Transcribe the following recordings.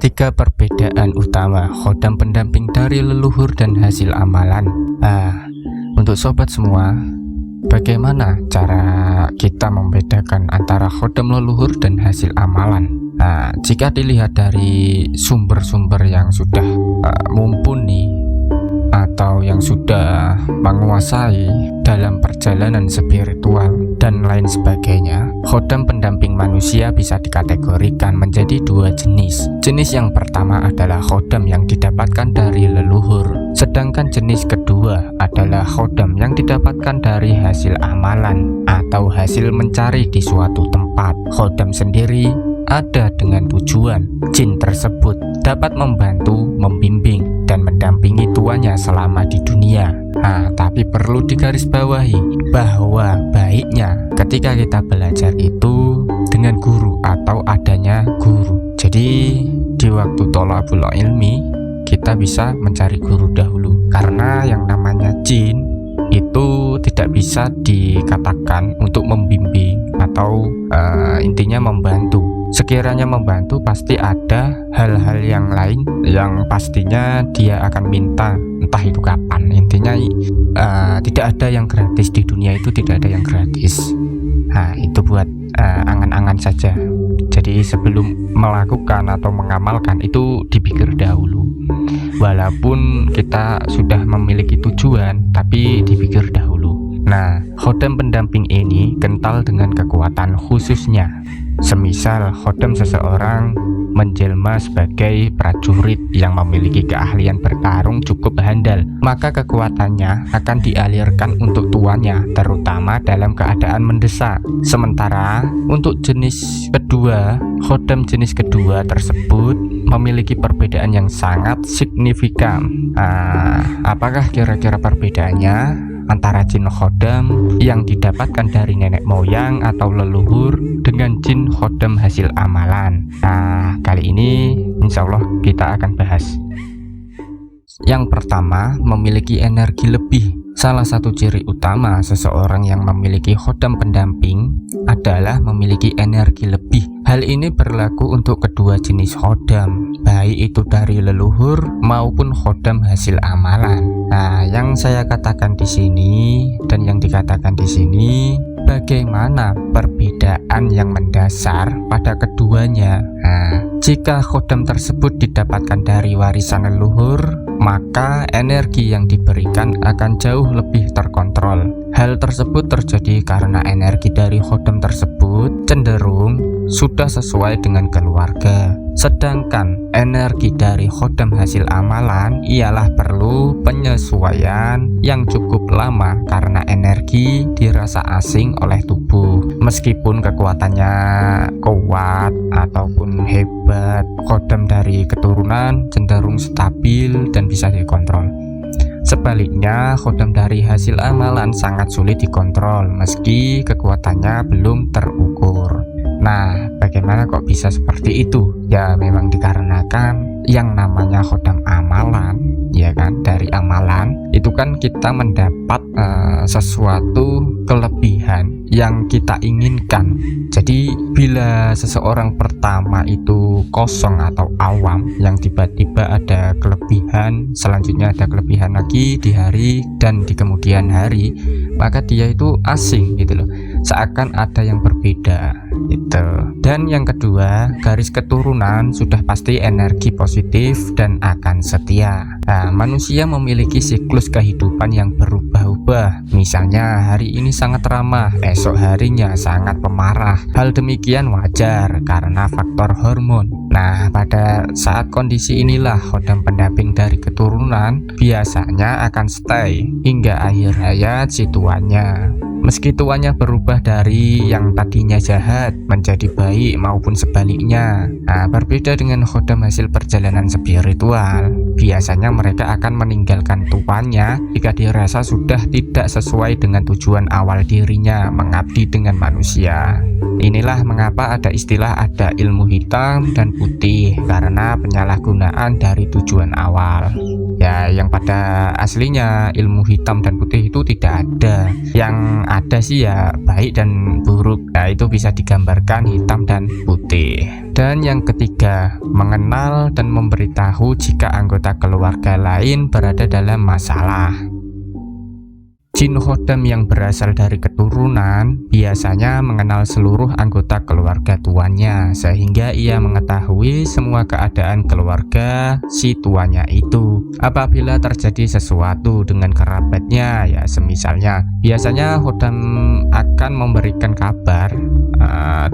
Tiga perbedaan utama khodam pendamping dari leluhur dan hasil amalan. Untuk sobat semua, bagaimana cara kita membedakan antara khodam leluhur dan hasil amalan? Jika dilihat dari sumber-sumber yang sudah mumpuni atau yang sudah menguasai dalam perjalanan spiritual dan lain sebagainya, khodam pendamping manusia bisa dikategorikan menjadi dua jenis. Jenis yang pertama adalah khodam yang didapatkan dari leluhur, sedangkan jenis kedua adalah khodam yang didapatkan dari hasil amalan atau hasil mencari di suatu tempat. Khodam sendiri ada dengan tujuan jin tersebut dapat membantu, membimbing, dan mendampingi tuannya selama di dunia. Tapi perlu digarisbawahi bahwa baiknya ketika kita belajar itu dengan guru atau adanya guru. Jadi di waktu thalabul ilmi kita bisa mencari guru dahulu, karena yang namanya jin itu tidak bisa dikatakan untuk membimbing atau intinya membantu. Sekiranya membantu pasti ada hal-hal yang lain yang pastinya dia akan minta, entah itu kapan. Intinya tidak ada yang gratis di dunia, itu tidak ada yang gratis. Itu buat angan-angan saja. Jadi sebelum melakukan atau mengamalkan itu dipikir dahulu. Walaupun kita sudah memiliki tujuan, tapi dipikir dahulu. Khodam pendamping ini kental dengan kekuatan khususnya. Semisal khodam seseorang menjelma sebagai prajurit yang memiliki keahlian bertarung cukup handal, maka kekuatannya akan dialirkan untuk tuannya, terutama dalam keadaan mendesak. Sementara untuk jenis kedua, khodam jenis kedua tersebut memiliki perbedaan yang sangat signifikan. Apakah kira-kira perbedaannya antara jin khodam yang didapatkan dari nenek moyang atau leluhur dengan jin khodam hasil amalan? Kali ini insya Allah kita akan bahas. Yang pertama, memiliki energi lebih. Salah satu ciri utama seseorang yang memiliki khodam pendamping adalah memiliki energi lebih. Hal ini berlaku untuk kedua jenis khodam, baik itu dari leluhur maupun khodam hasil amalan. Yang saya katakan di sini dan yang dikatakan di sini, bagaimana perbedaan yang mendasar pada keduanya? Jika khodam tersebut didapatkan dari warisan leluhur, maka energi yang diberikan akan jauh lebih terkontrol. Hal tersebut terjadi karena energi dari khodam tersebut cenderung sudah sesuai dengan keluarga. Sedangkan energi dari khodam hasil amalan ialah perlu penyesuaian yang cukup lama karena energi dirasa asing oleh tubuh. Meskipun kekuatannya kuat ataupun hebat, khodam dari keturunan cenderung stabil dan bisa dikontrol. Sebaliknya, khodam dari hasil amalan sangat sulit dikontrol meski kekuatannya belum terukur. Bagaimana kok bisa seperti itu? Ya memang dikarenakan yang namanya khodam amalan, ya kan, dari amalan itu kan kita mendapat sesuatu kelebihan yang kita inginkan. Jadi bila seseorang pertama itu kosong atau awam, yang tiba-tiba ada kelebihan, selanjutnya ada kelebihan lagi di hari dan di kemudian hari, maka dia itu asing gitu loh, seakan ada yang berbeda gitu. Dan yang kedua, garis keturunan sudah pasti energi positif dan akan setia. Manusia memiliki siklus kehidupan yang berubah-ubah. Misalnya hari ini sangat ramah, esok harinya sangat pemarah. Hal demikian wajar karena faktor hormon. Pada saat kondisi inilah khodam pendamping dari keturunan biasanya akan stay hingga akhir hayat si tuannya. Meski tuannya berubah dari yang tadinya jahat menjadi baik maupun sebaliknya. Berbeda dengan khodam hasil perjalanan spiritual, biasanya mereka akan meninggalkan tuannya jika dirasa sudah tidak sesuai dengan tujuan awal dirinya, mengabdi dengan manusia. Inilah mengapa ada istilah ada ilmu hitam dan putih, karena penyalahgunaan dari tujuan awal. Ya, yang pada aslinya ilmu hitam dan putih itu tidak ada. Yang ada sih ya baik dan buruk. Ya, itu bisa digambarkan hitam dan putih. Dan yang ketiga, mengenal dan memberitahu jika anggota keluarga lain berada dalam masalah. Jin khodam yang berasal dari keturunan biasanya mengenal seluruh anggota keluarga tuannya, sehingga ia mengetahui semua keadaan keluarga si tuannya itu. Apabila terjadi sesuatu dengan kerabatnya, ya semisalnya, biasanya khodam akan memberikan kabar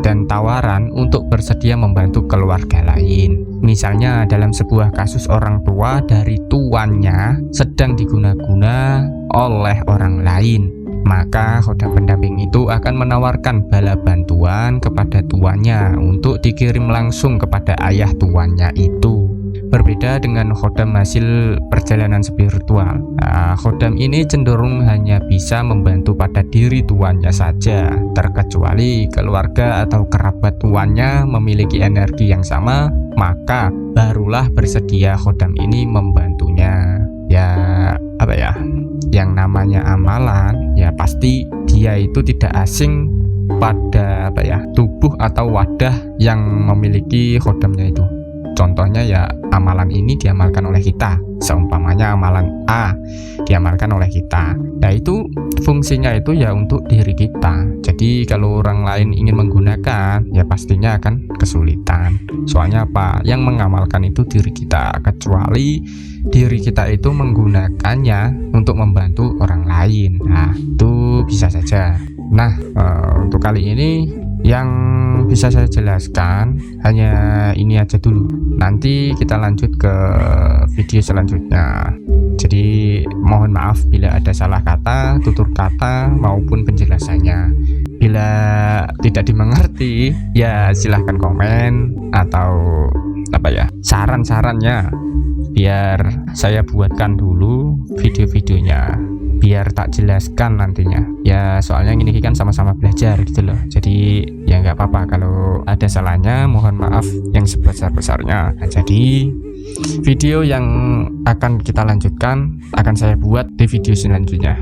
dan tawaran untuk bersedia membantu keluarga lain. Misalnya dalam sebuah kasus orang tua dari tuannya sedang diguna-guna oleh orang lain, maka khodam pendamping itu akan menawarkan bala bantuan kepada tuannya untuk dikirim langsung kepada ayah tuannya itu. Berbeda dengan khodam hasil perjalanan spiritual, khodam ini cenderung hanya bisa membantu pada diri tuannya saja, terkecuali keluarga atau kerabat tuannya memiliki energi yang sama, maka barulah bersedia khodam ini membantunya. Ya, apa ya? Yang namanya amalan, ya pasti dia itu tidak asing pada tubuh atau wadah yang memiliki khodamnya itu. Contohnya ya amalan ini diamalkan oleh kita, seumpamanya amalan A diamalkan oleh kita. Nah itu fungsinya itu ya untuk diri kita. Jadi kalau orang lain ingin menggunakan, ya pastinya akan kesulitan. Soalnya apa? Yang mengamalkan itu diri kita, kecuali diri kita itu menggunakannya untuk membantu orang lain. Nah itu bisa saja. Nah untuk kali ini yang bisa saya jelaskan hanya ini aja dulu. Nanti kita lanjut ke video selanjutnya. Jadi mohon maaf bila ada salah kata, tutur kata maupun penjelasannya. Bila tidak dimengerti, ya silahkan komen atau saran-sarannya biar saya buatkan dulu video-videonya, biar tak jelaskan nantinya. Ya soalnya ini kan sama-sama belajar gitu loh. Jadi ya nggak apa-apa kalau ada salahnya, mohon maaf yang sebesar-besarnya. Nah, jadi video yang akan kita lanjutkan akan saya buat di video selanjutnya.